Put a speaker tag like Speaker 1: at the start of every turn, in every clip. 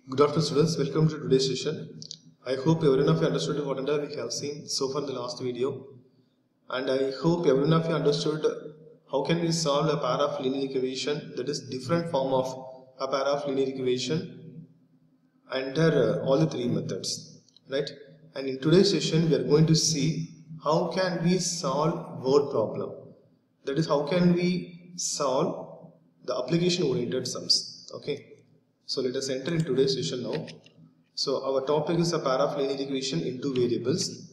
Speaker 1: Good afternoon students, welcome to today's session. I hope everyone of you understood whatever we have seen so far in the last video, and I hope everyone of you understood how can we solve a pair of linear equation, that is different form of a pair of linear equation under all the three methods, right? And in today's session we are going to see how can we solve word problem, that is how can we solve the application oriented sums. Okay, so let us enter in today's session now. So our topic is a pair of linear equation in two variables,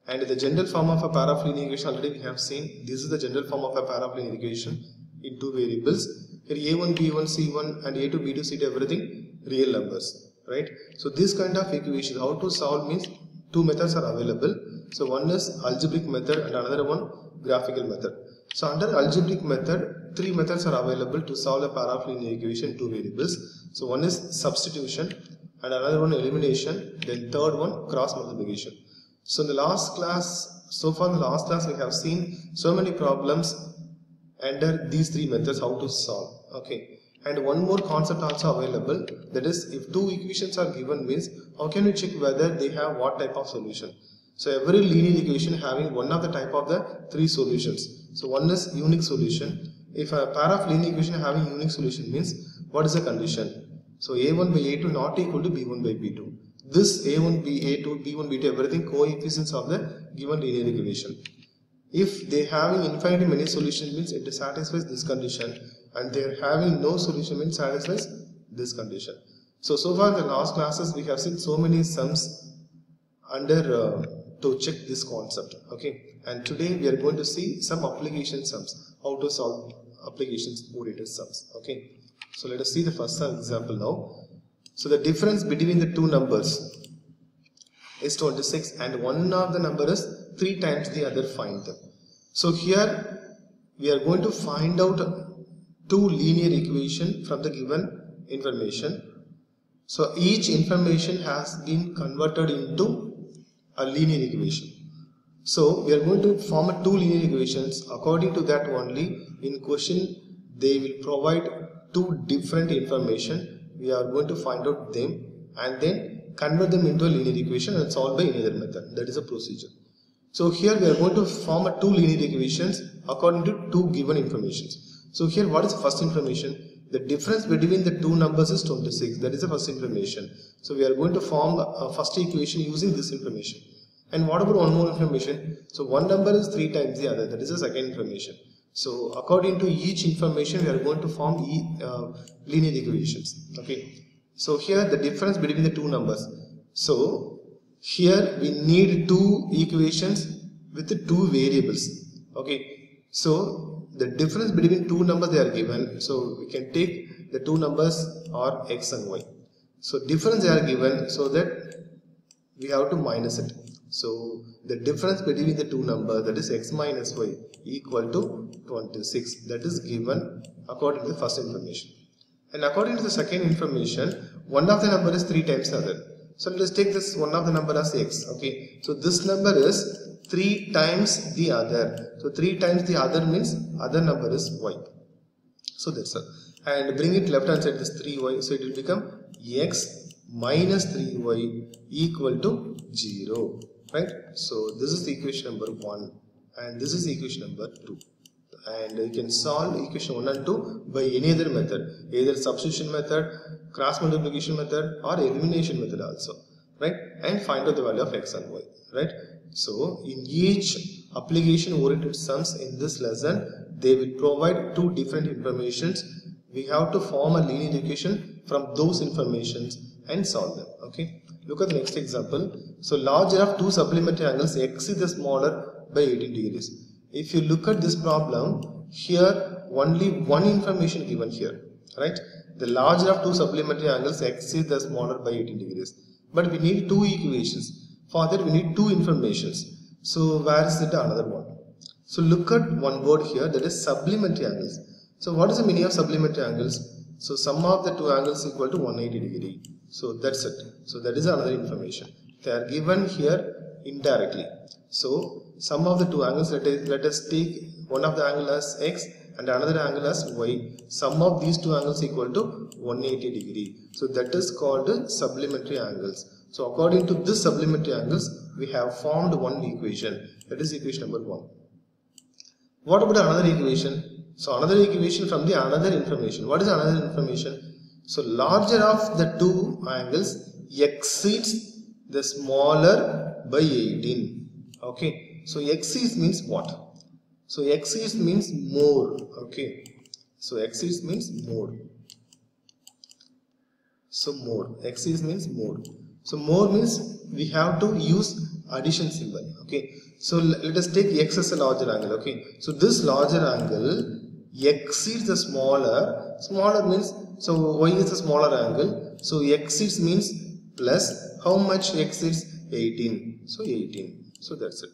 Speaker 1: and the general form of a pair of linear equation already we have seen. This is the general form of a pair of linear equation in two variables. Here a1, b1, c1 and a2, b2, c2, everything real numbers, right? So this kind of equation, how to solve means two methods are available. So one is algebraic method and another one graphical method. So under algebraic method, three methods are available to solve a pair of linear equation in two variables. So one is substitution, and another one elimination, then third one cross multiplication. So in the last class, so far in the last class we have seen so many problems under these three methods how to solve. Okay, and one more concept also available, that is if two equations are given means how can we check whether they have what type of solution. So every linear equation having one of the type of the three solutions. So one is unique solution. If a pair of linear equation having unique solution means what is the condition? So a1 by a2 not equal to b1 by b2. This a1, a2, b1, b2 everything coefficients of the given linear equation. If they having infinitely many solutions means it satisfies this condition, and they are having no solution means satisfies this condition. So far in the last classes we have seen so many sums under to check this concept. Okay, and today we are going to see some application sums, how to solve applications oriented sums. Okay, so let us see the first example now. So the difference between the two numbers is 26 and one of the number is 3 times the other, find them. So here we are going to find out two linear equation from the given information. So each information has been converted into a linear equation. So we are going to form two linear equations. According to that only, in question they will provide two different information. We are going to find out them and then convert them into a linear equation and solve by any other method. That is a procedure. So here we are going to form two linear equations according to two given informations. So here what is the first information? The difference between the two numbers is 26. That is the first information. So we are going to form a first equation using this information. And what about one more information? So one number is 3 times the other. That is the second information. So according to each information we are going to form linear equations. Okay. So here the difference between the two numbers. So here we need two equations with the two variables. Okay. So the difference between two numbers they are given. So we can take the two numbers are x and y. So difference they are given, so that we have to minus it. So the difference between the two numbers, that is x minus y, equal to 26. That is given according to the first information. And according to the second information, one of the number is 3 times the other. So let us take this one of the number as x. Okay. So this number is 3 times the other. So 3 times the other means other number is y. So that's it. And bring it left hand side, this 3y. So it will become x minus 3y equal to 0. Right. So this is the equation number 1 and this is equation number 2. And you can solve equation 1 and 2 by any other method, either substitution method, cross multiplication method or elimination method also, right? And find out the value of x and y, right? So in each application oriented sums in this lesson, they will provide two different informations. We have to form a linear equation from those informations and solve them. Okay, look at the next example. So larger of two supplementary angles exceed the smaller by 18 degrees. If you look at this problem, here only one information given here, right? The larger of two supplementary angles exceed the smaller by 18 degrees. But we need two equations. For that we need two informations. So where is it another one? So look at one word here, that is supplementary angles. So what is the meaning of supplementary angles? So sum of the two angles equal to 180 degree. So that's it. So that is another information. They are given here indirectly. So sum of the two angles, let us take one of the angle as x and another angle as y. Sum of these two angles equal to 180 degree. So that is called supplementary angles. So according to this supplementary angles, we have formed one equation. That is equation number 1. What about another equation? So another equation from the another information. What is another information? So larger of the two angles exceeds the smaller by 18. Okay. So exceeds means what? So exceeds means more. Okay. So exceeds means more. So more. Exceeds means more. So more means we have to use addition symbol. Okay. So let us take x as a larger angle. Okay. So this larger angle exceeds the smaller. Smaller means, so y is the smaller angle. So exceeds means plus. How much exceeds? 18. So 18. So that's it.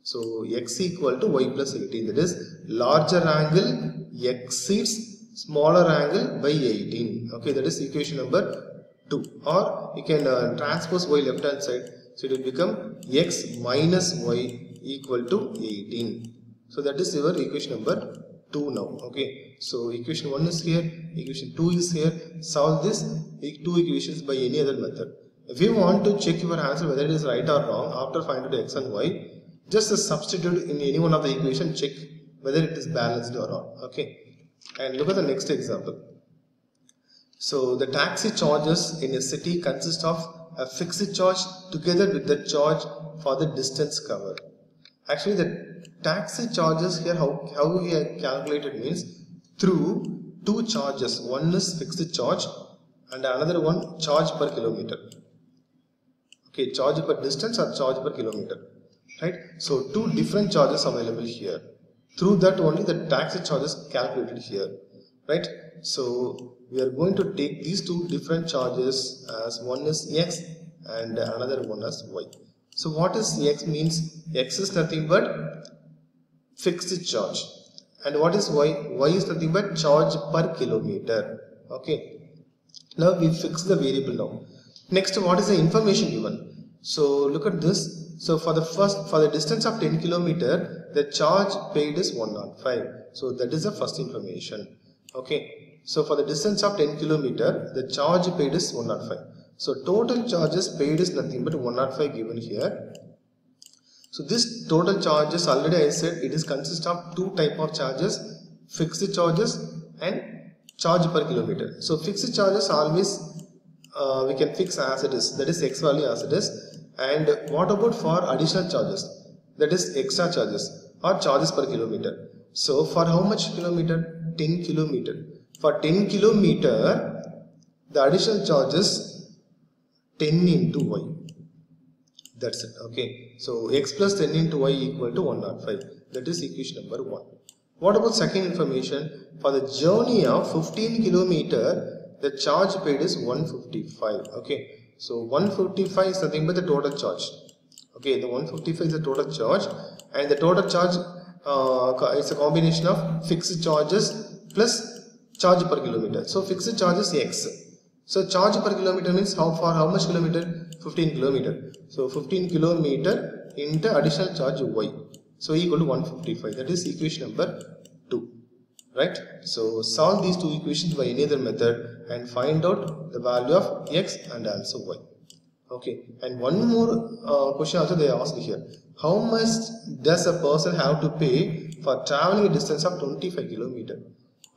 Speaker 1: So x equal to y plus 18. That is larger angle exceeds smaller angle by 18. Okay. That is equation number 2. Or you can transpose y left hand side. So it will become x minus y equal to 18. So that is your equation number 2 now. Okay. So equation 1 is here, equation 2 is here. Solve this two equations by any other method. If you want to check your answer whether it is right or wrong after finding out x and y, just substitute in any one of the equation, check whether it is balanced or not. Okay. And look at the next example. So the taxi charges in a city consist of a fixed charge together with the charge for the distance covered. Actually, the taxi charges here, how we have calculated means through two charges. One is fixed charge and another one charge per kilometer. Okay, charge per distance or charge per kilometer. Right? So two different charges available here. Through that only the taxi charges calculated here. Right? So we are going to take these two different charges as one is x and another one as y. So what is x means? X is nothing but fixed charge. And what is y? Y is nothing but charge per kilometer. Okay. Now we fix the variable now. Next, what is the information given? So look at this. So for the distance of 10 kilometer, the charge paid is 105. So that is the first information. Okay. So for the distance of 10 kilometer, the charge paid is 105. So total charges paid is nothing but 105 given here. So this total charges, already I said, it is consist of two type of charges, fixed charges and charge per kilometer. So fixed charges always we can fix as it is, that is x value as it is. And what about for additional charges? That is extra charges or charges per kilometer. So for how much kilometer? 10 kilometer. For 10 kilometer, the additional charges 10 into y. That's it. Okay. So x plus 10 into y equal to 105. That is equation number 1. What about second information? For the journey of 15 kilometer, the charge paid is 155. Okay. So 155 is nothing but the total charge. Okay. The 155 is the total charge, and the total charge is a combination of fixed charges plus charge per kilometer. So fixed charge is x. So charge per kilometer means how much kilometer? 15 kilometer. So 15 kilometer into additional charge y. So equal to 155. That is equation number 2. Right? So solve these two equations by any other method and find out the value of x and also y. Okay. And one more question also they asked here. How much does a person have to pay for traveling a distance of 25 kilometer?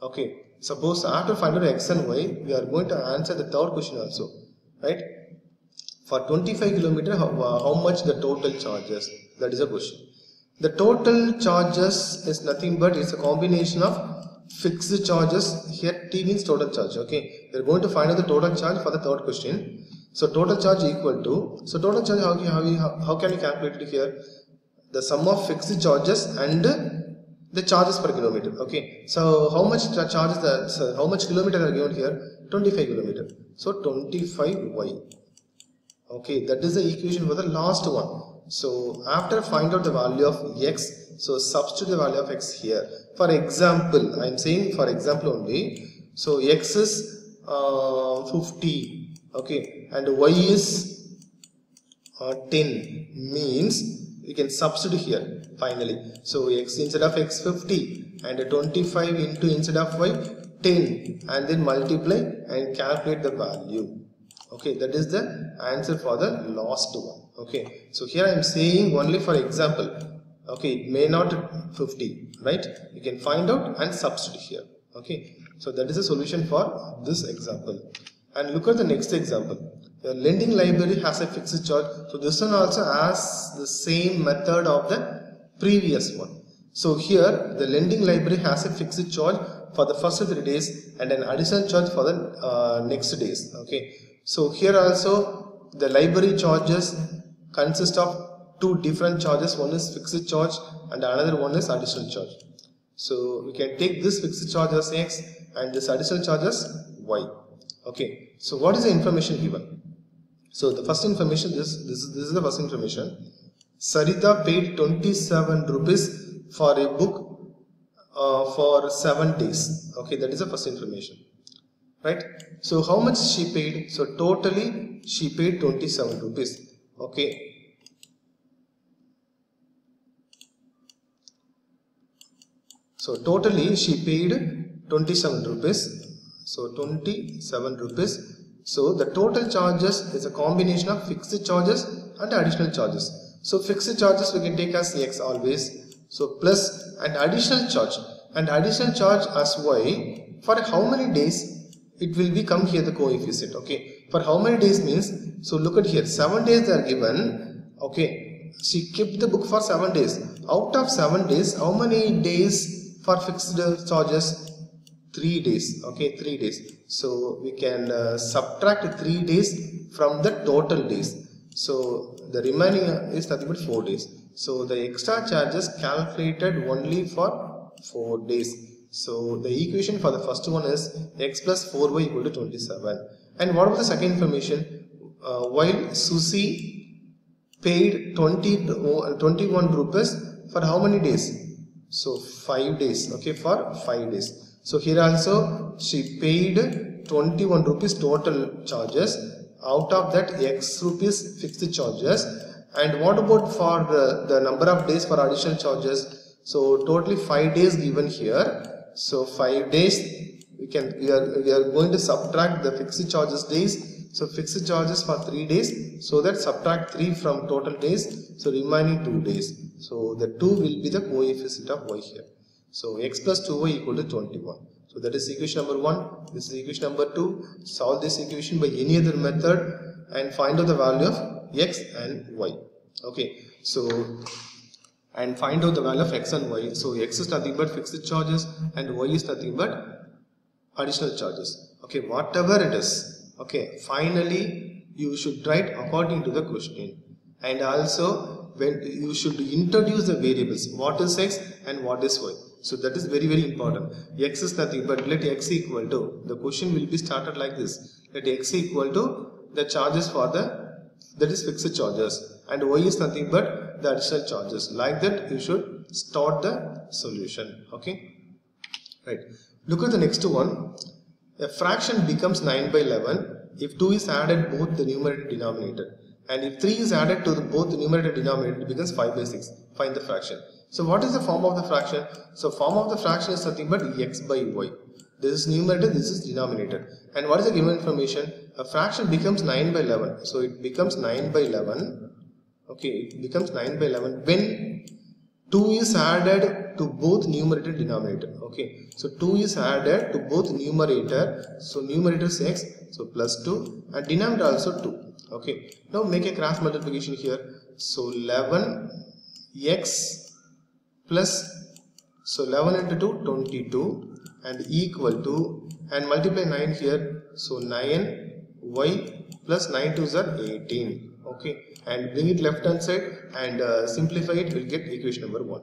Speaker 1: Okay. Suppose after finding out x and y, we are going to answer the third question also. Right? For 25 kilometer, how much the total charges? That is a question. The total charges is nothing but it's a combination of fixed charges. Here T means total charge. Okay. We are going to find out the total charge for the third question. So total charge equal to, so total charge how can we calculate it here? The sum of fixed charges and the charges per kilometer. Okay. So how much charges how much kilometer are given here? 25 kilometer. So 25y. Okay, that is the equation for the last one. So after find out the value of x, so substitute the value of x here. For example, I am saying for example only. So x is 50, okay, and y is 10 means we can substitute here finally. So x instead of x 50 and 25 into instead of y 10 and then multiply and calculate the value. Okay, that is the answer for the last one. Okay, so here I am saying only for example. Okay, it may not 50, right? You can find out and substitute here. Okay, so that is the solution for this example. And look at the next example. Your lending library has a fixed charge. So this one also has the same method of the previous one. So here the lending library has a fixed charge for the first 3 days and an additional charge for the next days. Okay, so here also the library charges consist of 2 different charges. One is fixed charge and another one is additional charge. So we can take this fixed charge as x and this additional charge as y. Okay, so what is the information given? So the first information, this is the first information. Sarita paid 27 rupees for a book for 7 days. Okay, that is the first information, right? So how much she paid? So totally she paid 27 rupees. Okay, so totally she paid 27 rupees. So 27 rupees. So the total charges is a combination of fixed charges and additional charges. So fixed charges we can take as x always. So plus and additional charge as y. For how many days it will become here the coefficient. Okay, for how many days means, so look at here, 7 days they are given. Okay, she kept the book for 7 days. Out of 7 days, how many days for fixed charges? 3 days. Okay, 3 days. So we can subtract 3 days from the total days. So the remaining is nothing but 4 days. So the extra charges calculated only for 4 days. So the equation for the first one is x plus 4y equal to 27. And what about the second information? While Susie paid 21 rupees for how many days? So 5 days. Okay, for 5 days. So here also she paid 21 rupees total charges. Out of that x rupees fixed charges. And what about for the number of days for additional charges? So totally 5 days given here. So 5 days we are going to subtract the fixed charges days. So fixed charges for 3 days. So that subtract 3 from total days. So remaining 2 days. So the 2 will be the coefficient of y here. So x plus 2y equal to 21. So that is equation number 1. This is equation number 2. Solve this equation by any other method and find out the value of x and y. Okay. So and find out the value of x and y. So x is nothing but fixed charges and y is nothing but additional charges. Okay, whatever it is. Okay, finally you should write according to the question. And also when you should introduce the variables. What is x and what is y? So that is very, very important. X is nothing but let x equal to, the question will be started like this. Let x equal to the charges for that is fixed charges, and y is nothing but the additional charges. Like that you should start the solution. Okay, right. Look at the next one. A fraction becomes 9 by 11 if 2 is added both the numerator and denominator, and if 3 is added to both the numerator and denominator, it becomes 5 by 6. Find the fraction. So what is the form of the fraction? So form of the fraction is nothing but x by y. This is numerator, this is denominator. And what is the given information? A fraction becomes 9 by 11. So it becomes 9 by 11. Okay, it becomes 9 by 11 when 2 is added to both numerator and denominator. Okay, so 2 is added to both numerator. So numerator is x, so plus 2, and denominator also 2. Okay, now make a cross multiplication here. So 11x plus, so 11 into 2, 22, and equal to, and multiply 9 here, so 9y plus 9 2s are 18. Okay, and bring it left hand side and simplify it, we'll get equation number 1.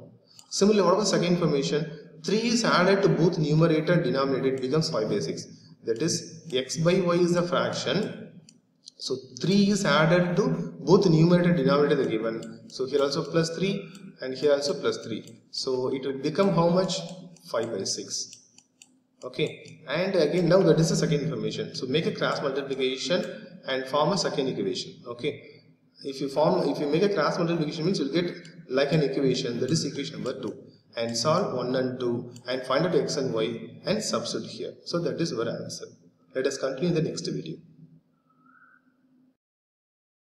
Speaker 1: Similarly, what was the second information? 3 is added to both numerator and denominator, it becomes 5 by 6. That is x by y is the fraction. So 3 is added to both numerator and denominator are given. So here also plus 3 and here also plus 3. So it will become how much? 5 by 6. Okay, and again now that is the second information. So make a cross multiplication and form a second equation. Okay, if you make a cross multiplication means you'll get like an equation, that is equation number 2, and solve 1 and 2 and find out x and y and substitute here. So that is our answer. Let us continue in the next video.